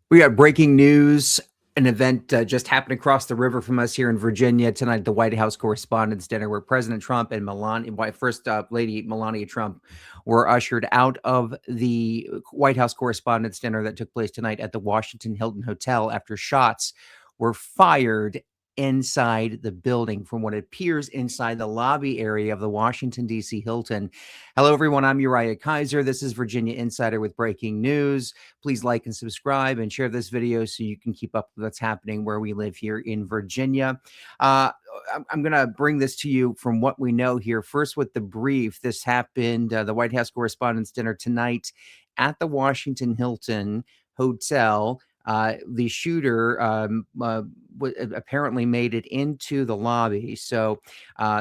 We got breaking news. An event just happened across the river from us here in Virginia tonight, the White House Correspondents Dinner, where President Trump and First Lady Melania Trump were ushered out of the White House Correspondents Dinner that took place tonight at the Washington Hilton Hotel after shots were fired inside the building from what appears inside the lobby area of the Washington, D.C. Hilton. Hello, everyone. I'm Uriah Kaiser. This is Virginia Insider with breaking news. Please like and subscribe and share this video so you can keep up with what's happening where we live here in Virginia. I'm going to bring this to you from what we know here. First, with the brief, this happened, the White House Correspondents' Dinner tonight at the Washington Hilton Hotel. The shooter apparently made it into the lobby. So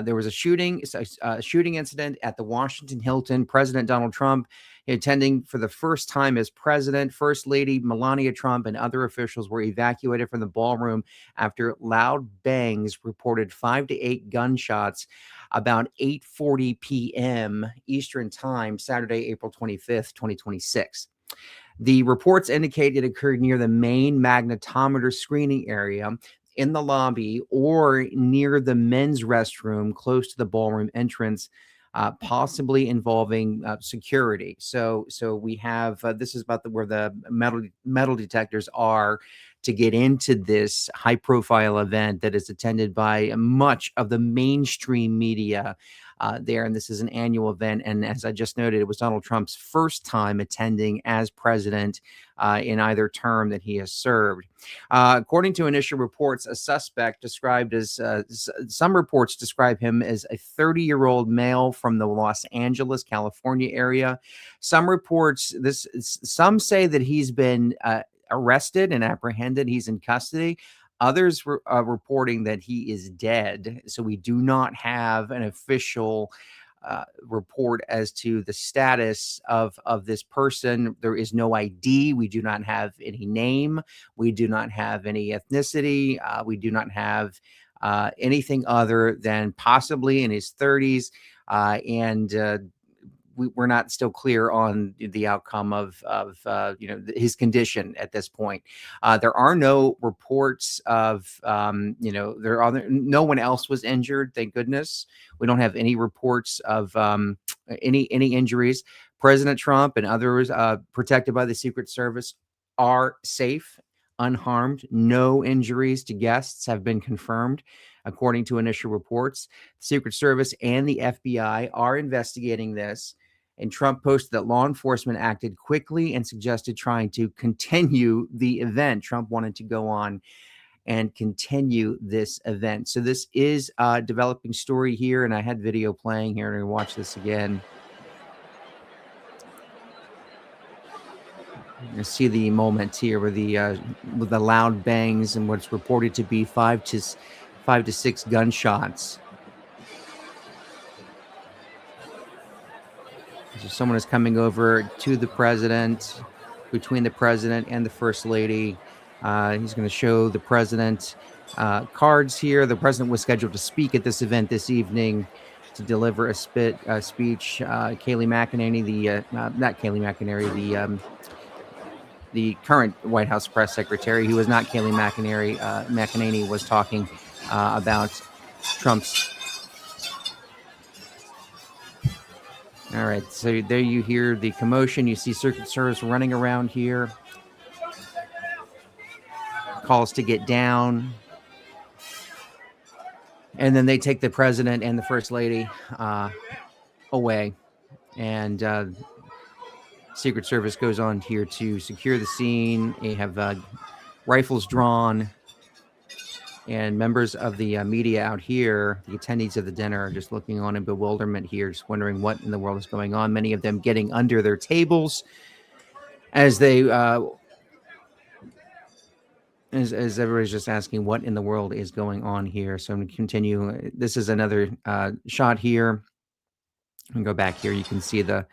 there was a shooting incident at the Washington Hilton. President Donald Trump attending for the first time as president. First Lady Melania Trump and other officials were evacuated from the ballroom after loud bangs reported 5 to 8 gunshots about 8:40 p.m. Eastern Time, Saturday, April 25th, 2026. The reports indicate it occurred near the main magnetometer screening area in the lobby or near the men's restroom close to the ballroom entrance, possibly involving security. So we have this is about where the metal detectors are to get into this high-profile event that is attended by much of the mainstream media there. And this is an annual event. And as I just noted, it was Donald Trump's first time attending as president in either term that he has served. According to initial reports, a suspect described as some reports describe him as a 30-year-old male from the Los Angeles, California area. Some say that he's been arrested and apprehended. He's in custody. Others were reporting that he is dead. So we do not have an official report as to the status of this person. There is no ID. We do not have any name. We do not have any ethnicity. We do not have anything other than possibly in his 30s. We're not still clear on the outcome of his condition at this point. There are no reports of no one else was injured. Thank goodness. We don't have any reports of any injuries. President Trump and others protected by the Secret Service are safe, unharmed. No injuries to guests have been confirmed, according to initial reports. The Secret Service and the FBI are investigating this. And Trump posted that law enforcement acted quickly and suggested trying to continue the event. Trump wanted to go on and continue this event. So this is a developing story here, and I had video playing here, and I watch this again. You see the moment here with the loud bangs and what's reported to be 5 to 6 gunshots. So someone is coming over to the president, between the president and the first lady. He's going to show the president cards here. The president was scheduled to speak at this event this evening to deliver a speech. Kayleigh McEnany, not Kayleigh McEnany, the current White House press secretary, who was not Kayleigh McEnany, was talking about Trump's. All right, so there you hear the commotion. You see Secret Service running around here. Calls to get down. And then they take the president and the first lady away. And Secret Service goes on here to secure the scene. They have rifles drawn. And members of the media out here, the attendees of the dinner, are just looking on in bewilderment here, just wondering what in the world is going on. Many of them getting under their tables as they, as everybody's just asking what in the world is going on here. So I'm going to continue. This is another shot here. And go back here. You can see the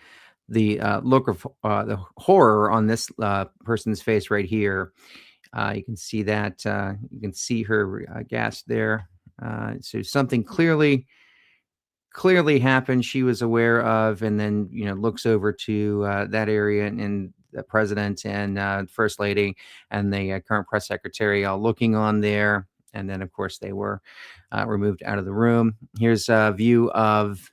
look of the horror on this person's face right here. You can see that. You can see her gasped there. So something clearly happened she was aware of, and then looks over to that area, and the president and first lady and the current press secretary all looking on there. And then, of course, they were removed out of the room. Here's a view of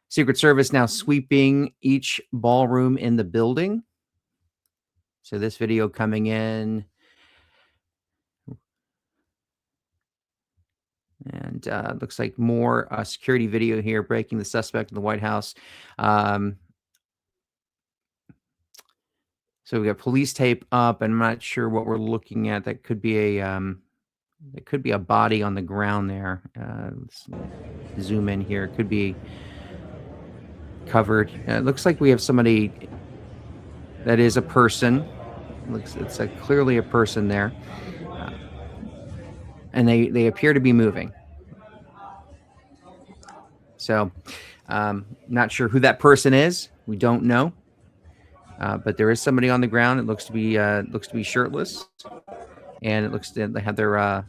Secret Service now sweeping each ballroom in the building. So this video coming in. And looks like more security video here, breaking the suspect in the White House. So we got police tape up, and I'm not sure what we're looking at. That could be a body on the ground there. Let's zoom in here. It could be covered. It looks like we have somebody that is a person. It's clearly a person there, and they appear to be moving. So, not sure who that person is. We don't know. But there is somebody on the ground. It looks to be shirtless, and it looks they have their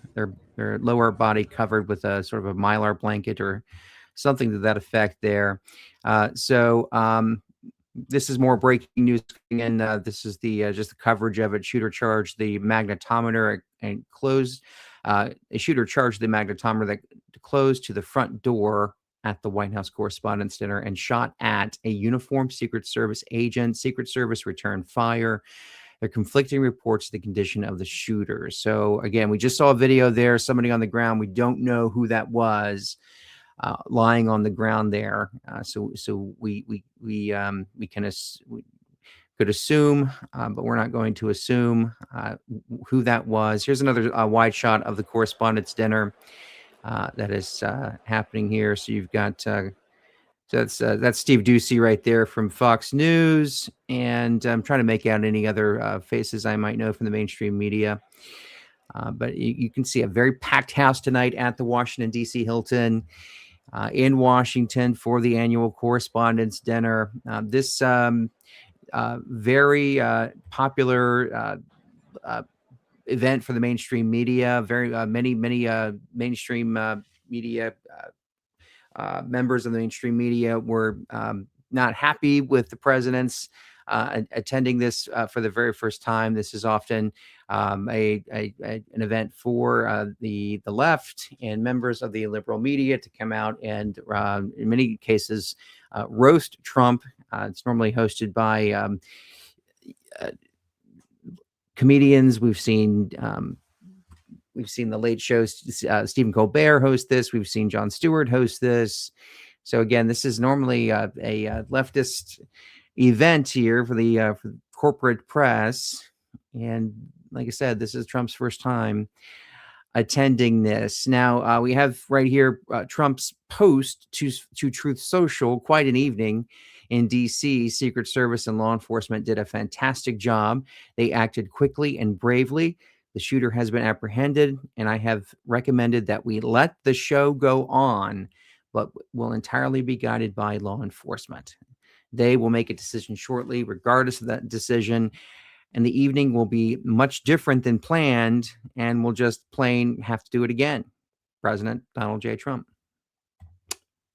lower body covered with a sort of a mylar blanket or something to that effect there. So this is more breaking news coming in. This is just the coverage of it. Shooter charged the magnetometer and closed. A shooter charged the magnetometer that closed to the front door at the White House Correspondents' Dinner and shot at a uniformed Secret Service agent. Secret Service returned fire. There are conflicting reports of the condition of the shooter. So again, we just saw a video there, somebody on the ground. We don't know who that was lying on the ground there. So we could assume, but we're not going to assume who that was. Here's another wide shot of the Correspondents' Dinner. That is happening here. So you've got that's Steve Doocy right there from Fox News, and I'm trying to make out any other faces I might know from the mainstream media. But you can see a very packed house tonight at the Washington D.C. Hilton in Washington for the annual Correspondents' Dinner. This very popular event for the mainstream media. Very many mainstream media members of the mainstream media were not happy with the president's attending this for the very first time. This is often an event for the left and members of the liberal media to come out and in many cases roast Trump. It's normally hosted by comedians. We've seen the Late Show. Stephen Colbert host this. We've seen Jon Stewart host this. So again, this is normally a leftist event here for the corporate press. And like I said, this is Trump's first time attending this. Now we have right here Trump's post to Truth Social. Quite an evening in D.C. Secret Service and law enforcement did a fantastic job. They acted quickly and bravely. The shooter has been apprehended, and I have recommended that we let the show go on, but will entirely be guided by law enforcement. They will make a decision shortly, regardless of that decision, and the evening will be much different than planned, and we'll just plain have to do it again. President Donald J. Trump.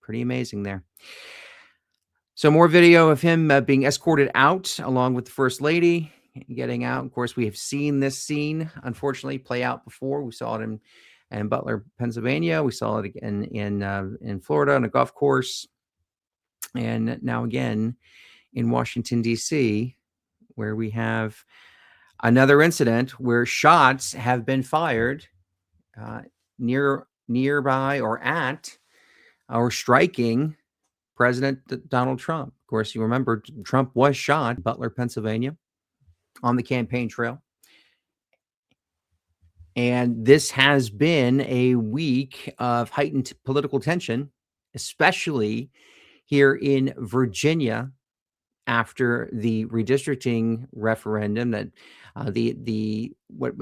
Pretty amazing there. So more video of him being escorted out along with the First Lady, getting out. Of course, we have seen this scene, unfortunately, play out before. We saw it in Butler, Pennsylvania. We saw it again in Florida on a golf course. And now again in Washington, D.C., where we have another incident where shots have been fired nearby or at or striking President Donald Trump. Of course, you remember Trump was shot in Butler, Pennsylvania on the campaign trail. And this has been a week of heightened political tension, especially here in Virginia after the redistricting referendum that what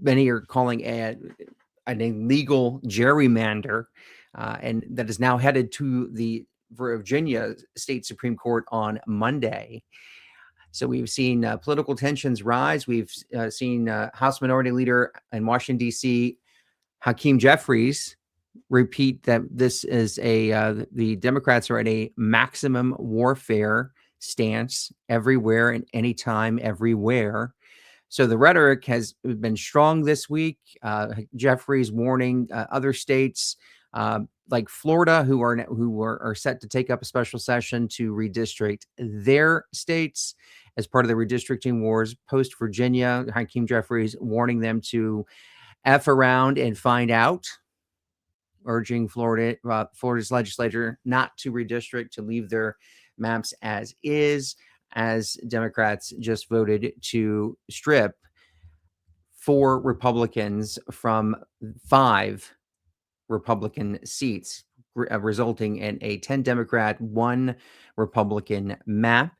many are calling an illegal gerrymander, and that is now headed to the Virginia State Supreme Court on Monday. So we've seen political tensions rise. We've seen House Minority Leader in Washington, D.C., Hakeem Jeffries, repeat that this is the Democrats are at a maximum warfare stance everywhere and anytime, everywhere. So the rhetoric has been strong this week. Jeffries warning other states like Florida, who are set to take up a special session to redistrict their states as part of the redistricting wars post Virginia. Hakeem Jeffries warning them to F around and find out, urging Florida's legislature not to redistrict, to leave their maps as is, as Democrats just voted to strip 4 Republicans from 5 Republican seats, resulting in a 10 Democrat, 1 Republican map.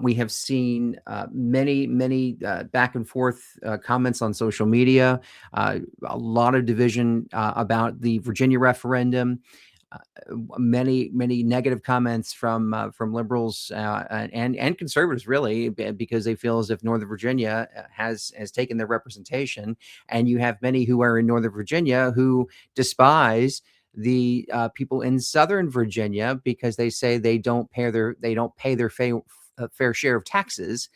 We have seen many back and forth comments on social media, a lot of division about the Virginia referendum. Many negative comments from liberals and conservatives, really, because they feel as if Northern Virginia has taken their representation, and you have many who are in Northern Virginia who despise the people in Southern Virginia because they say they don't pay their fair share of taxes.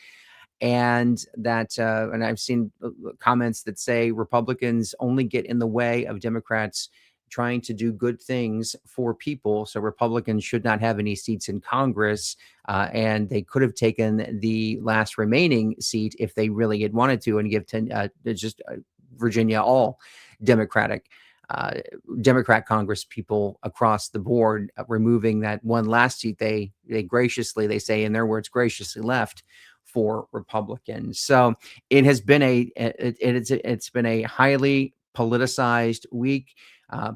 And that and I've seen comments that say Republicans only get in the way of Democrats trying to do good things for people. So Republicans should not have any seats in Congress, and they could have taken the last remaining seat if they really had wanted to, and give Virginia all Democratic. Democrat Congress people across the board, removing that one last seat they graciously, they say in their words, graciously left for Republicans. So it has been it's been a highly politicized week,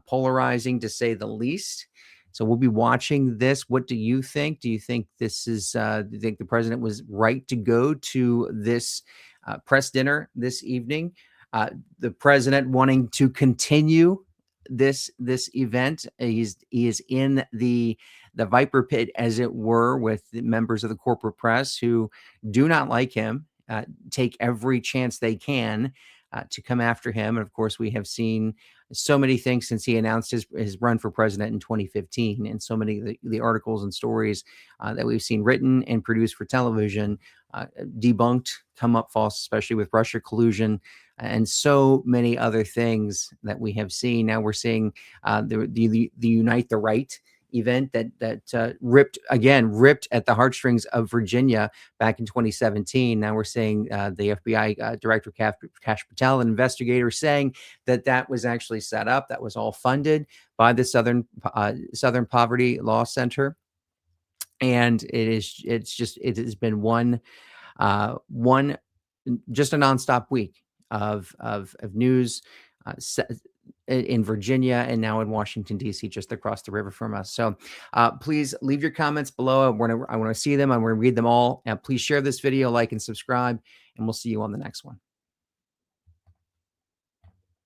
polarizing to say the least. So we'll be watching this. What do you think? Do you think this is? Do you think the president was right to go to this press dinner this evening? The president wanting to continue this event. He is in the viper pit, as it were, with the members of the corporate press who do not like him, take every chance they can to come after him. And of course, we have seen so many things since he announced his run for president in 2015, and so many of the articles and stories that we've seen written and produced for television, debunked, come up false, especially with Russia collusion, and so many other things that we have seen. Now we're seeing the Unite the Right event that ripped at the heartstrings of Virginia back in 2017. Now we're seeing the FBI Director Kash Patel, an investigator, saying that was actually set up, that was all funded by the Southern Poverty Law Center. And it has been one just a nonstop week of news in Virginia, and now in Washington, D.C., just across the river from us. So please leave your comments below. I want to see them. I want to read them all. And please share this video, like and subscribe, and we'll see you on the next one.